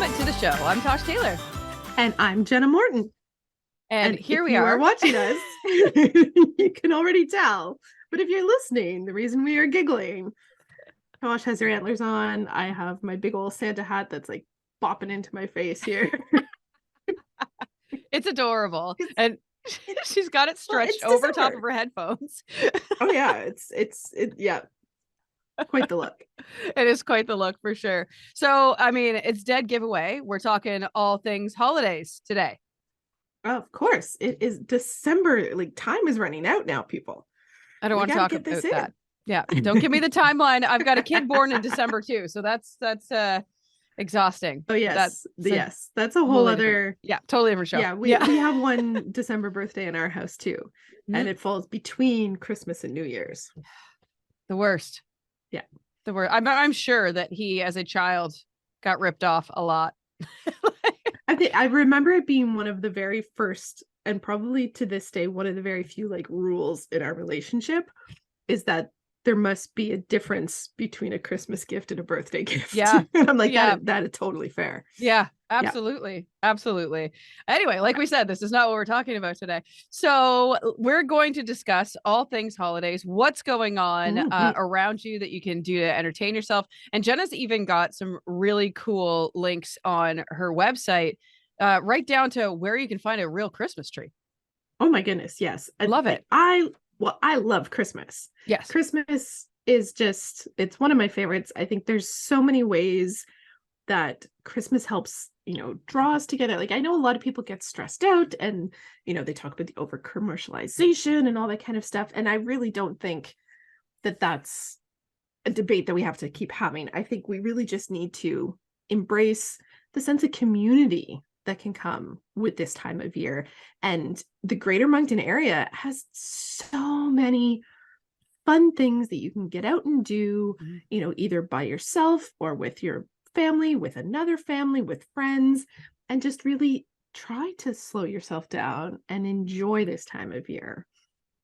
to the show. I'm Tosh Taylor. And I'm Jenna Morton. And here we are. If you are are watching us, you can already tell. But if you're listening, the reason we are giggling, Tosh has her antlers on. I have my big old Santa hat that's like bopping into my face here. It's adorable. And she's got it stretched over top of her headphones. Oh yeah, yeah. Quite the look. It is quite the look for sure. So, I mean, it's dead giveaway. We're talking all things holidays today. Oh, of course. It is December. Like, time is running out now, people. I don't want to talk about that. Yeah. Don't give me the timeline. I've got a kid born in December too. So that's exhausting. Oh yes. That's a whole other totally different show. Yeah, we have one December birthday in our house too. Mm-hmm. And it falls between Christmas and New Year's. The worst. Yeah. The worst. I'm sure that he as a child got ripped off a lot. I remember it being one of the very first, and probably to this day, one of the very few like rules in our relationship is that there must be a difference between a Christmas gift and a birthday gift. Yeah. I'm like, that is totally fair. Yeah, absolutely. Yeah. Absolutely. Anyway, like we said, this is not what we're talking about today. So we're going to discuss all things holidays, what's going on around you that you can do to entertain yourself. And Jenna's even got some really cool links on her website, right down to where you can find a real Christmas tree. Oh my goodness. Yes. I love it. I love Christmas. Yes. Christmas is it's one of my favorites. I think there's so many ways that Christmas helps, draw us together. Like, I know a lot of people get stressed out and, they talk about the over commercialization and all that kind of stuff. And I really don't think that that's a debate that we have to keep having. I think we really just need to embrace the sense of community that can come with this time of year. And the Greater Moncton area has so many fun things that you can get out and do, either by yourself or with your family, with another family, with friends, and just really try to slow yourself down and enjoy this time of year.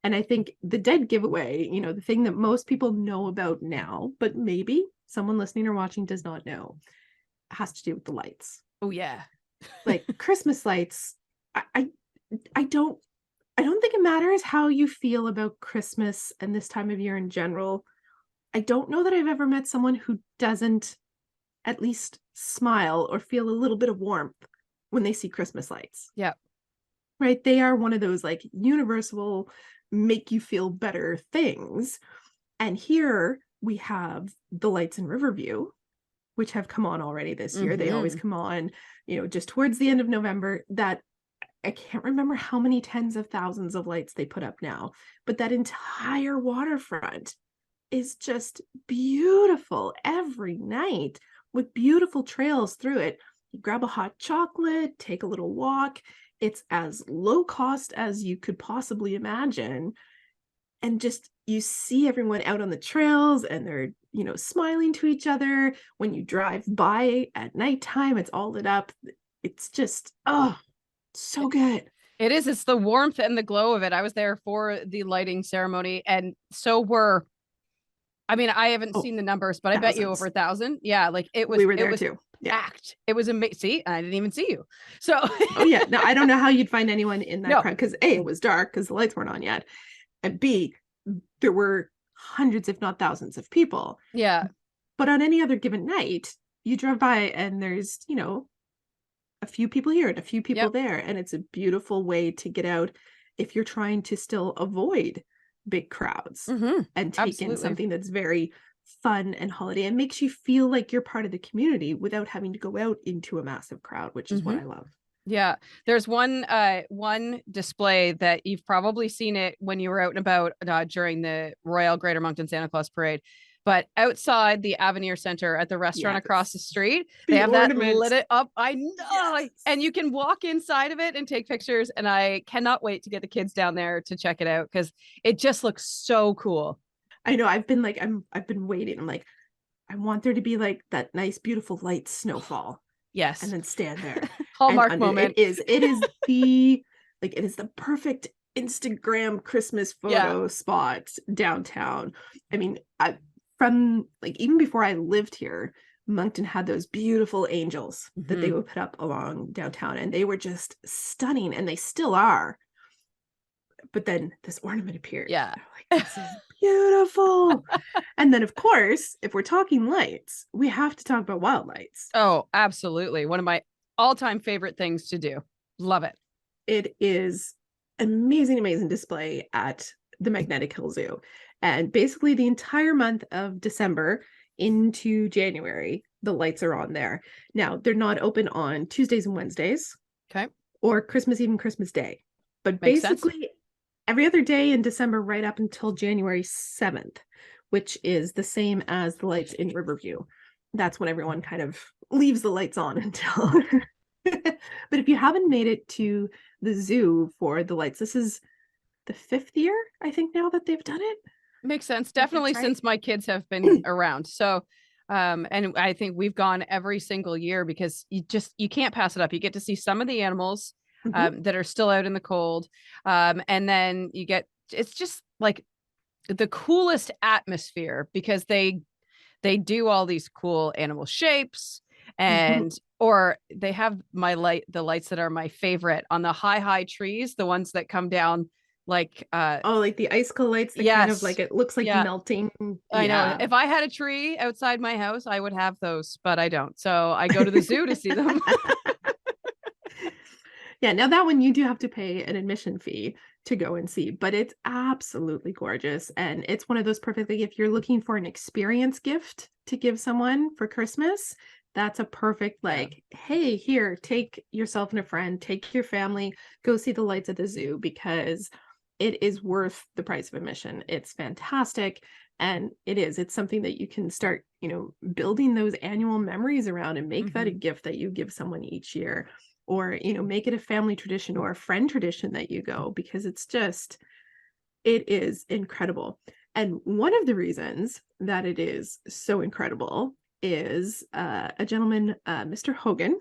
And I think the dead giveaway, the thing that most people know about now, but maybe someone listening or watching does not know, has to do with the lights. Oh yeah. Like Christmas lights. I don't think it matters how you feel about Christmas and this time of year in general. I don't know that I've ever met someone who doesn't at least smile or feel a little bit of warmth when they see Christmas lights. Yeah. Right. They are one of those like universal make you feel better things. And here we have the lights in Riverview, which have come on already this year. They always come on, just towards the end of November. That I can't remember how many tens of thousands of lights they put up now, but that entire waterfront is just beautiful every night with beautiful trails through it. You grab a hot chocolate, take a little walk. It's as low cost as you could possibly imagine. And just, you see everyone out on the trails and they're, smiling to each other. When you drive by at nighttime, it's all lit up. It's just, so good. It is. It's the warmth and the glow of it. I was there for the lighting ceremony, and so I haven't seen the numbers, but I bet you over 1,000. Yeah. Like it was, we were there too. Packed. It was amazing. See, I didn't even see you. So, oh yeah. No, I don't know how you'd find anyone in that crowd, because A, it was dark because the lights weren't on yet. And B, there were hundreds, if not thousands of people. Yeah. But on any other given night, you drive by and there's, a few people here and a few people there. And it's a beautiful way to get out if you're trying to still avoid big crowds and take in something that's very fun and holiday and makes you feel like you're part of the community without having to go out into a massive crowd, which is what I love. Yeah. There's one display that you've probably seen it when you were out and about during the Royal Greater Moncton Santa Claus Parade. But outside the Avenir Center at the restaurant across the street, they have ornaments. That lit it up. I know. Yes. And you can walk inside of it and take pictures. And I cannot wait to get the kids down there to check it out because it just looks so cool. I know. I've been waiting. I'm like, I want there to be like that nice, beautiful light snowfall. Yes. And then stand there. Hallmark moment. It is the perfect Instagram Christmas photo spot downtown. I mean, from like even before I lived here, Moncton had those beautiful angels that they Mhm. would put up along downtown, and they were just stunning, and they still are. But then this ornament appeared. Yeah. They're like, this is beautiful. And then, of course, if we're talking lights, we have to talk about wild lights. Oh, absolutely. One of my all-time favorite things to do. Love it. It is amazing, amazing display at the Magnetic Hill Zoo. And basically the entire month of December into January, the lights are on there. Now, they're not open on Tuesdays and Wednesdays. Okay. Or Christmas Eve and Christmas Day. But Makes sense. basically every other day in December right up until January 7th, which is the same as the lights in Riverview. That's when everyone kind of leaves the lights on until but if you haven't made it to the zoo for the lights, this is the 5th year, I think, now that they've done it. Makes sense. That's Definitely right. since my kids have been around. So, and I think we've gone every single year because you can't pass it up. You get to see some of the animals that are still out in the cold. And then it's just like the coolest atmosphere because they do all these cool animal shapes and or they have the lights that are my favorite on the high trees, the ones that come down like Oh, like the icicle lights that kind of yes. like it looks like Yeah, melting. I know. Yeah. If I had a tree outside my house, I would have those, but I don't. So I go to the zoo to see them. Yeah, now that one you do have to pay an admission fee to go and see, but it's absolutely gorgeous. And it's one of those perfectly, if you're looking for an experience gift to give someone for Christmas, that's a perfect, like, hey, here, take yourself and a friend, take your family, go see the lights at the zoo because it is worth the price of admission. It's fantastic. And it's something that you can start, building those annual memories around and make that a gift that you give someone each year. Or, make it a family tradition or a friend tradition that you go because it is incredible. And one of the reasons that it is so incredible is a gentleman, Mr. Hogan.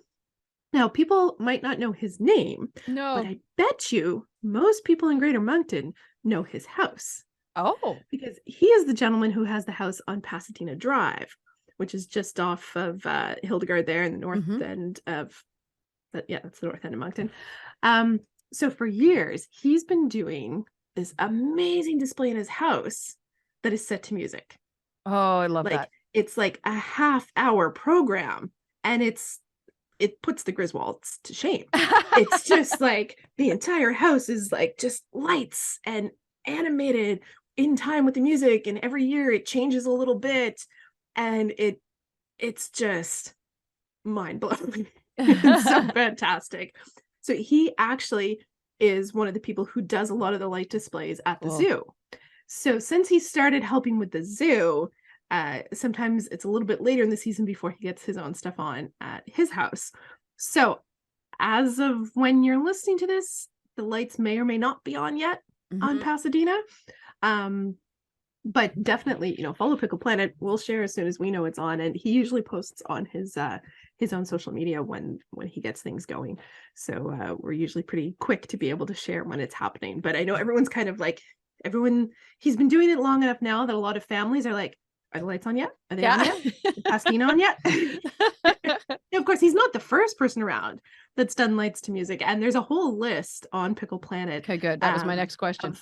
Now, people might not know his name, but No. I bet you most people in Greater Moncton know his house. Oh. Because he is the gentleman who has the house on Pasadena Drive, which is just off of Hildegard there in the north end of that's the north end of Moncton. So for years, he's been doing this amazing display in his house that is set to music. Oh, I love Like that. it's like a half-hour program, and it puts the Griswolds to shame. It's just like the entire house is like just lights and animated in time with the music, and every year it changes a little bit, and it's just mind-blowing. It's so fantastic. So he actually is one of the people who does a lot of the light displays at the zoo. So since he started helping with the zoo, sometimes it's a little bit later in the season before he gets his own stuff on at his house. So as of when you're listening to this, the lights may or may not be on yet on Pasadena. But definitely, follow Pickle Planet. We'll share as soon as we know it's on, and he usually posts on his own social media when he gets things going. So we're usually pretty quick to be able to share when it's happening. But I know everyone's kind of like he's been doing it long enough now that a lot of families are like, are the lights on yet? Are they on yet? Is Pasadena on yet? Of course, he's not the first person around that's done lights to music, and there's a whole list on Pickle Planet. Okay, good. That was my next question.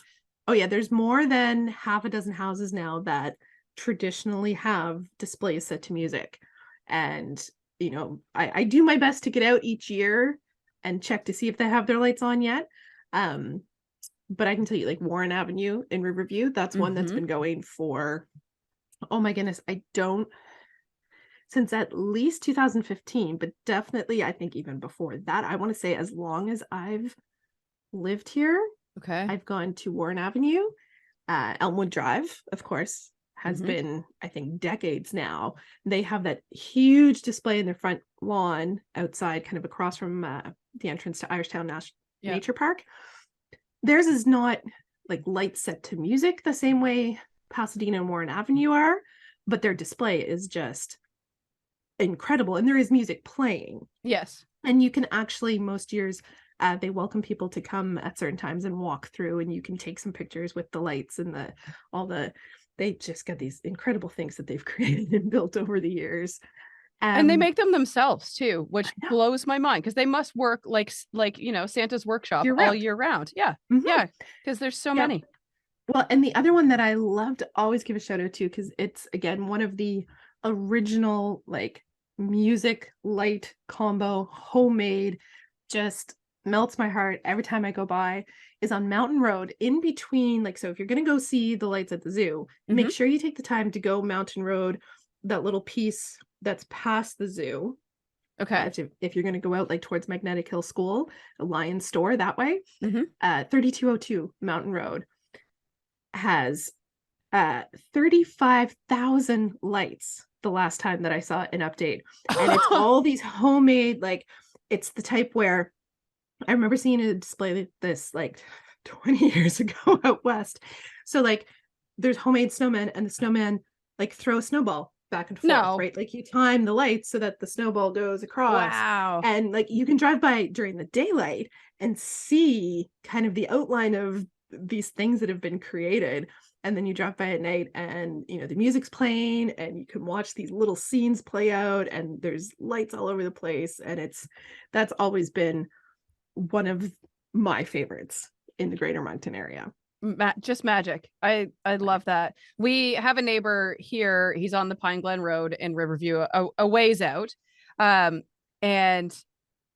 Oh yeah, there's more than half a dozen houses now that traditionally have displays set to music. And, I do my best to get out each year and check to see if they have their lights on yet. But I can tell you, like Warren Avenue in Riverview, that's one that's been going for, oh my goodness, since at least 2015, but definitely I think even before that. I want to say as long as I've lived here. Okay. I've gone to Warren Avenue. Elmwood Drive, of course, has been, I think, decades now. They have that huge display in their front lawn outside, kind of across from the entrance to Irishtown Nature Park. Theirs is not like lights set to music the same way Pasadena and Warren Avenue are, but their display is just incredible. And there is music playing. Yes. And you can actually, most years, they welcome people to come at certain times and walk through, and you can take some pictures with the lights and they just got these incredible things that they've created and built over the years. And they make them themselves too, which I know. blows my mind because they must work like Santa's workshop all year round. Yeah. Mm-hmm. Yeah. Because there's so Yep. many. Well, and the other one that I love to always give a shout out to, because it's again one of the original like music light combo, homemade, just melts my heart every time I go by, is on Mountain Road in between. Like, so if you're gonna go see the lights at the zoo, make sure you take the time to go Mountain Road, that little piece that's past the zoo. Okay. If you're going to go out like towards Magnetic Hill School, the Lion Store that way, Mm-hmm. 3202 Mountain Road has 35,000 lights the last time that I saw an update. And it's all these homemade, like, it's the type where I remember seeing a display like this like 20 years ago out west. So like there's homemade snowmen, and the snowman like throw a snowball back and forth, right? Like you time the lights so that the snowball goes across. Wow. And like you can drive by during the daylight and see kind of the outline of these things that have been created. And then you drive by at night and, you know, the music's playing and you can watch these little scenes play out and there's lights all over the place. And that's always been one of my favorites in the Greater Moncton area. Just magic. I love that. We have a neighbor here. He's on the Pine Glen Road in Riverview, a ways out. And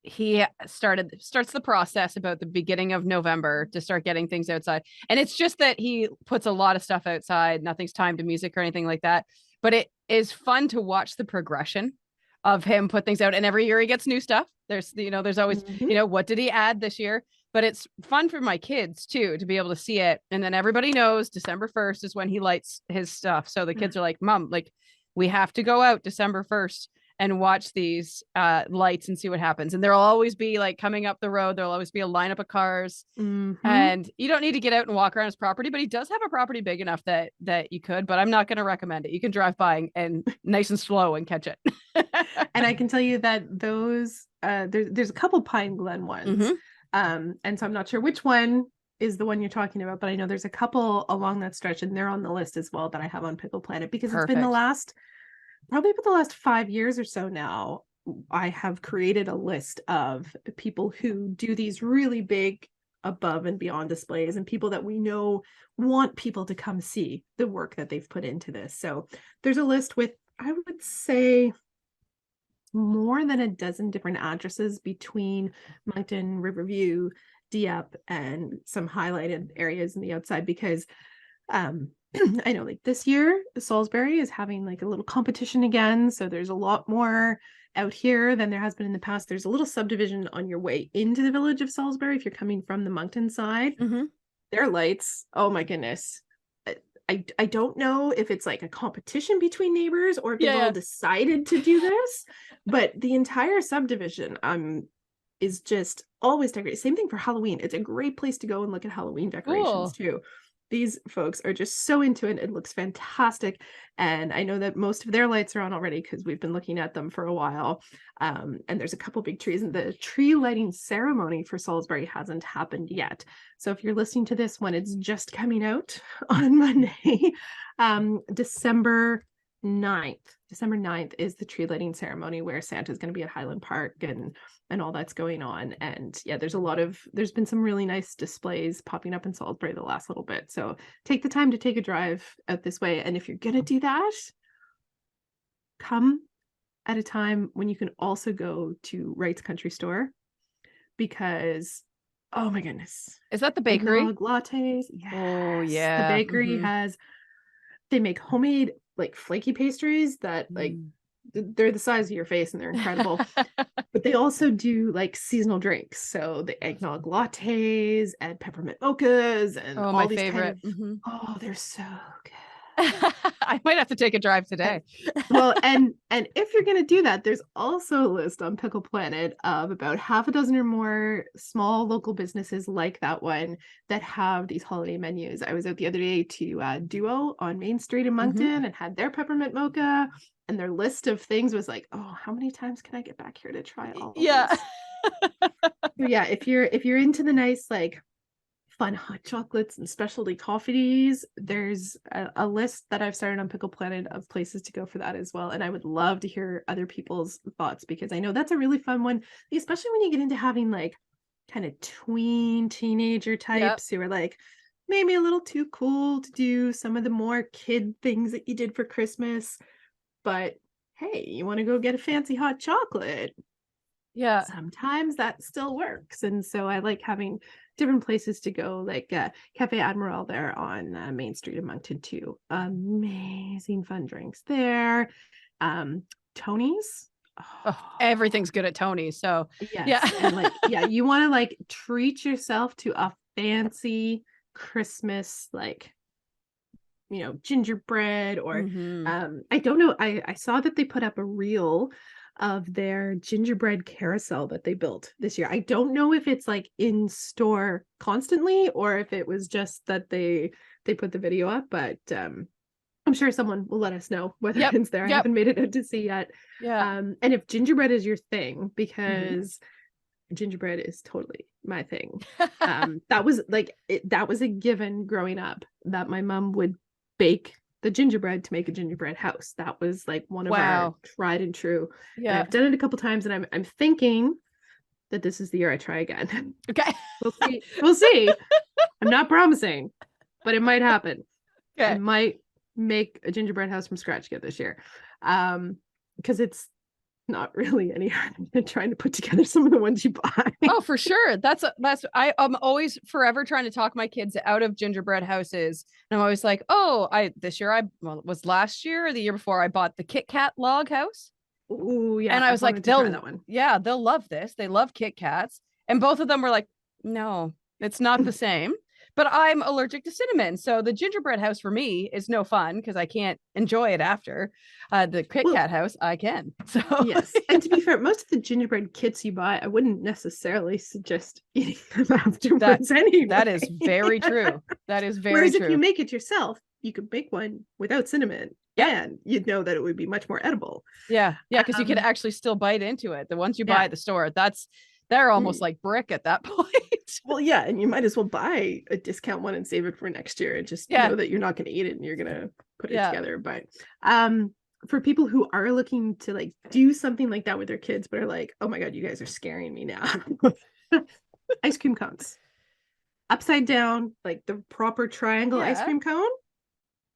he starts the process about the beginning of November to start getting things outside. And it's just that he puts a lot of stuff outside. Nothing's timed to music or anything like that. But it is fun to watch the progression of him put things out. And every year he gets new stuff. There's always, what did he add this year? But it's fun for my kids too, to be able to see it. And then everybody knows December 1st is when he lights his stuff. So the kids are like, Mom, like we have to go out December 1st and watch these lights and see what happens. And there'll always be like coming up the road, there'll always be a lineup of cars. And you don't need to get out and walk around his property, but he does have a property big enough that you could, but I'm not going to recommend it. You can drive by and nice and slow and catch it. And I can tell you that those there's a couple Pine Glen ones. And so I'm not sure which one is the one you're talking about, but I know there's a couple along that stretch and they're on the list as well that I have on Pickle Planet, because it's been probably the last 5 years or so now. I have created a list of people who do these really big above and beyond displays and people that we know want people to come see the work that they've put into this. So there's a list with, I would say, more than a dozen different addresses between Moncton, Riverview, Dieppe, and some highlighted areas in the outside, because I know like this year Salisbury is having like a little competition again, so there's a lot more out here than there has been in the past. There's a little subdivision on your way into the village of Salisbury if you're coming from the Moncton side. Their lights, oh my goodness, I don't know if it's like a competition between neighbors or if they've all decided to do this, but the entire subdivision is just always decorated. Same thing for Halloween. It's a great place to go and look at Halloween decorations too. These folks are just so into it. It looks fantastic. And I know that most of their lights are on already because we've been looking at them for a while. And there's a couple big trees, and the tree lighting ceremony for Salisbury hasn't happened yet. So if you're listening to this when it's just coming out on Monday, December 9th is the tree lighting ceremony where Santa's going to be at Highland Park and all that's going on. And yeah, there's been some really nice displays popping up in Salisbury the last little bit. So take the time to take a drive out this way. And if you're going to do that, come at a time when you can also go to Wright's Country Store, because oh my goodness. Is that the bakery? Eggnog lattes. Yes. Oh yeah. The bakery they make homemade like flaky pastries that like they're the size of your face and they're incredible. But they also do like seasonal drinks. So the eggnog lattes and peppermint mochas and all my these favorite. Oh, they're so good. I might have to take a drive today. Well, and if you're going to do that, there's also a list on Pickle Planet of about half a dozen or more small local businesses like that one that have these holiday menus. I was out the other day to Duo on Main Street in Moncton and had their peppermint mocha, and their list of things was like, oh, how many times can I get back here to try all of these? So yeah, if you're into the nice like fun hot chocolates and specialty coffees. There's a list that I've started on Pickle Planet of places to go for that as well. And I would love to hear other people's thoughts, because I know that's a really fun one, especially when you get into having like kind of tween teenager types who are like maybe a little too cool to do some of the more kid things that you did for Christmas. But hey, you want to go get a fancy hot chocolate? Yeah. Sometimes that still works. And so I like having different places to go, like Cafe Admiral there on Main Street in Moncton too. Amazing fun drinks there. Tony's. Oh, everything's good at Tony's. So yes. Yeah. And like, yeah, you want to like treat yourself to a fancy Christmas, like, you know, gingerbread or I don't know. I saw that they put up a reel of their gingerbread carousel that they built this year. I don't know if it's like in store constantly or if it was just that they put the video up, but I'm sure someone will let us know whether it's there. I haven't made it out to see yet. Yeah. And if gingerbread is your thing, because gingerbread is totally my thing. That was like that was a given growing up, that my mom would bake the gingerbread to make a gingerbread house. That was like one of our tried and true. Yeah. And I've done it a couple times, and I'm thinking that this is the year I try again. Okay. We'll see. I'm not promising, but it might happen. Okay. I might make a gingerbread house from scratch again this year. Because it's not really any harder than trying to put together some of the ones you buy. Oh, for sure. I'm always forever trying to talk my kids out of gingerbread houses. And I'm always like, it was last year or the year before, I bought the Kit Kat log house. Oh, yeah. And I was like, they'll love this. They love Kit Kats. And both of them were like, no, it's not the same. But I'm allergic to cinnamon. So the gingerbread house for me is no fun because I can't enjoy it after. The Kit Kat house, I can. So yes. And to be fair, most of the gingerbread kits you buy, I wouldn't necessarily suggest eating them afterwards anyway. That is very true. That is very Whereas true. if you make it yourself, you could make one without cinnamon. And you'd know that it would be much more edible. Yeah. Yeah. Because you could actually still bite into it. The ones you buy at the store, they're almost like brick at that point. Well, yeah, and you might as well buy a discount one and save it for next year and just know that you're not going to eat it and you're going to put it together. But for people who are looking to like do something like that with their kids, but are like, oh my God, you guys are scaring me now. Ice cream cones. Upside down, like the proper triangle ice cream cone.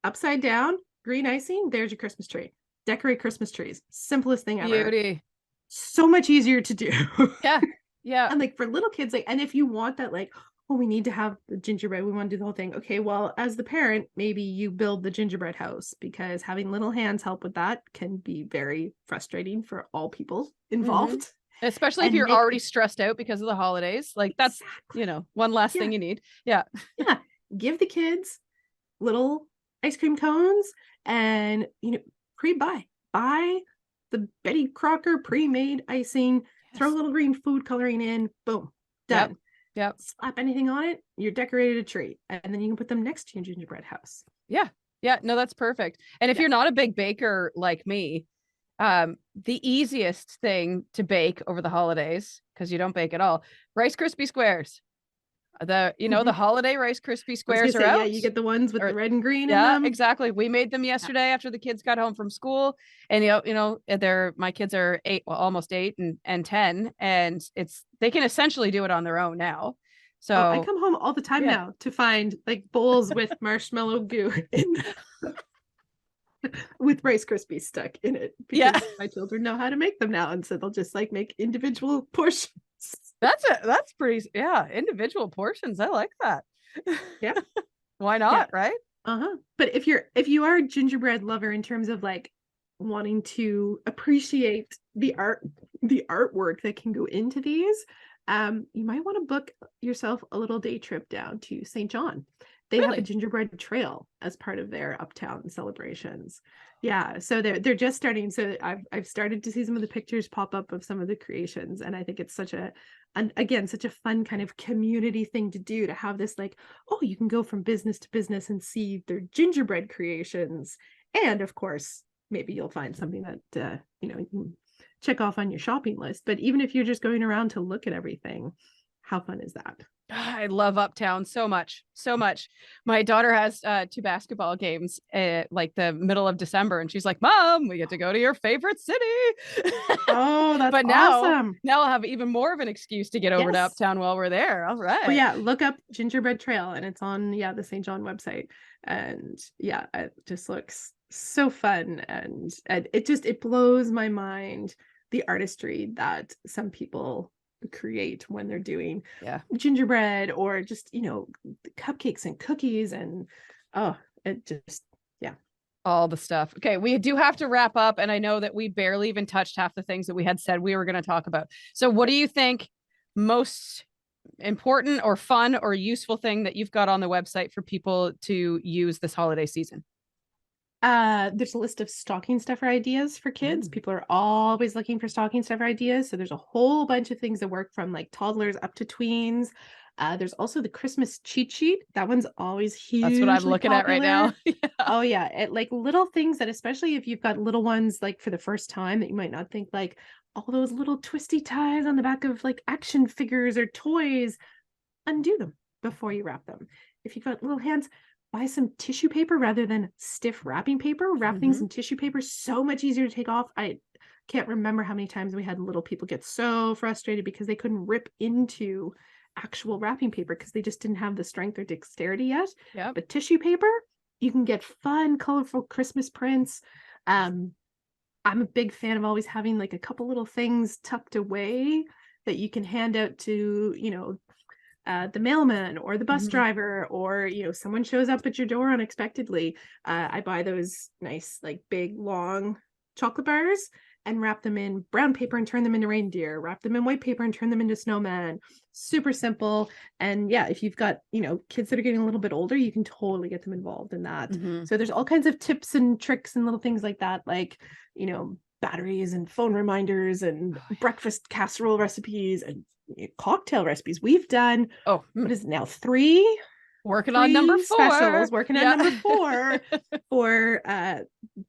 Upside down, green icing. There's your Christmas tree. Decorate Christmas trees. Simplest thing ever. Beauty. So much easier to do. Yeah. Yeah. And like for little kids, like, and if you want that, like, oh, we need to have the gingerbread, we want to do the whole thing. Okay, well, as the parent, maybe you build the gingerbread house, because having little hands help with that can be very frustrating for all people involved. Especially if you're already stressed out because of the holidays. Like that's, one last thing you need. Yeah. Yeah. Give the kids little ice cream cones and, buy the Betty Crocker pre-made icing, throw a little green food coloring in, boom, done. Yep. Slap anything on it, you're decorated a tree, and then you can put them next to your gingerbread house. Yeah. Yeah. No, that's perfect. And if you're not a big baker like me, the easiest thing to bake over the holidays, because you don't bake at all, Rice Krispie squares. The holiday Rice Krispie squares are out. Yeah, you get the ones with the red and green in them. Exactly. We made them yesterday after the kids got home from school, and my kids are almost 8 and 10, and they can essentially do it on their own now. So I come home all the time now to find like bowls with marshmallow goo with Rice Krispies stuck in it, because my children know how to make them now, and so they'll just like make individual portions. That's pretty, individual portions. I like that. Yeah. Why not? Right. But if you are a gingerbread lover in terms of like wanting to appreciate the artwork that can go into these, you might want to book yourself a little day trip down to St. John. They have a gingerbread trail as part of their uptown celebrations. Yeah, so they're just starting. So I've started to see some of the pictures pop up of some of the creations, and I think it's such a fun kind of community thing to do, to have this like, oh, you can go from business to business and see their gingerbread creations, and of course maybe you'll find something that you can check off on your shopping list. But even if you're just going around to look at everything, how fun is that? I love Uptown so much, so much. My daughter has 2 basketball games like the middle of December, and she's like, "Mom, we get to go to your favorite city." Oh, that's But awesome. now I'll have even more of an excuse to get over to Yes. Uptown while we're there. All But right. yeah, look up Gingerbread Trail and it's on the St. John website. And yeah, it just looks so fun and it blows my mind the artistry that some people create when they're doing Yeah. gingerbread or just, cupcakes and cookies and oh, it just yeah. All the stuff. Okay, we do have to wrap up, and I know that we barely even touched half the things that we had said we were going to talk about. So, what do you think most important or fun or useful thing that you've got on the website for people to use this holiday season? There's a list of stocking stuffer ideas for kids. People are always looking for stocking stuffer ideas. So there's a whole bunch of things that work from like toddlers up to tweens. There's also the Christmas cheat sheet. That one's always That's what I'm hugely looking at right popular. now. Yeah. Oh yeah, it like little things that especially if you've got little ones like for the first time that you might not think like all those little twisty ties on the back of like action figures or toys, undo them before you wrap them. If you've got little hands, buy some tissue paper rather than stiff wrapping paper. Wrap things in tissue paper, so much easier to take off. I can't remember how many times we had little people get so frustrated because they couldn't rip into actual wrapping paper because they just didn't have the strength or dexterity yet. Yeah. But tissue paper, you can get fun, colorful Christmas prints. I'm a big fan of always having like a couple little things tucked away that you can hand out to, the mailman or the bus driver, or someone shows up at your door unexpectedly. I buy those nice like big long chocolate bars and wrap them in brown paper and turn them into reindeer, wrap them in white paper and turn them into snowman. Super simple. And yeah, if you've got kids that are getting a little bit older, you can totally get them involved in that. So there's all kinds of tips and tricks and little things like that, like batteries and phone reminders and breakfast casserole recipes and cocktail recipes. We've done what is it now, three on number 4 specials, working on number 4 for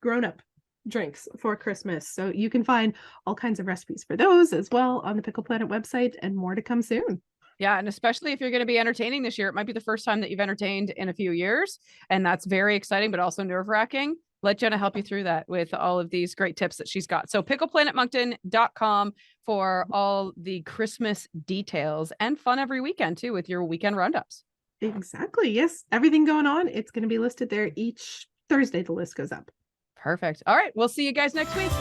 grown-up drinks for Christmas. So you can find all kinds of recipes for those as well on the Pickle Planet website, and more to come soon. Yeah, and especially if you're going to be entertaining this year, it might be the first time that you've entertained in a few years, and that's very exciting but also nerve-wracking. Let Jenna help you through that with all of these great tips that she's got. So pickleplanetmoncton.com for all the Christmas details and fun every weekend too with your weekend roundups. Exactly. Yes. Everything going on. It's going to be listed there each Thursday. The list goes up. Perfect. All right. We'll see you guys next week.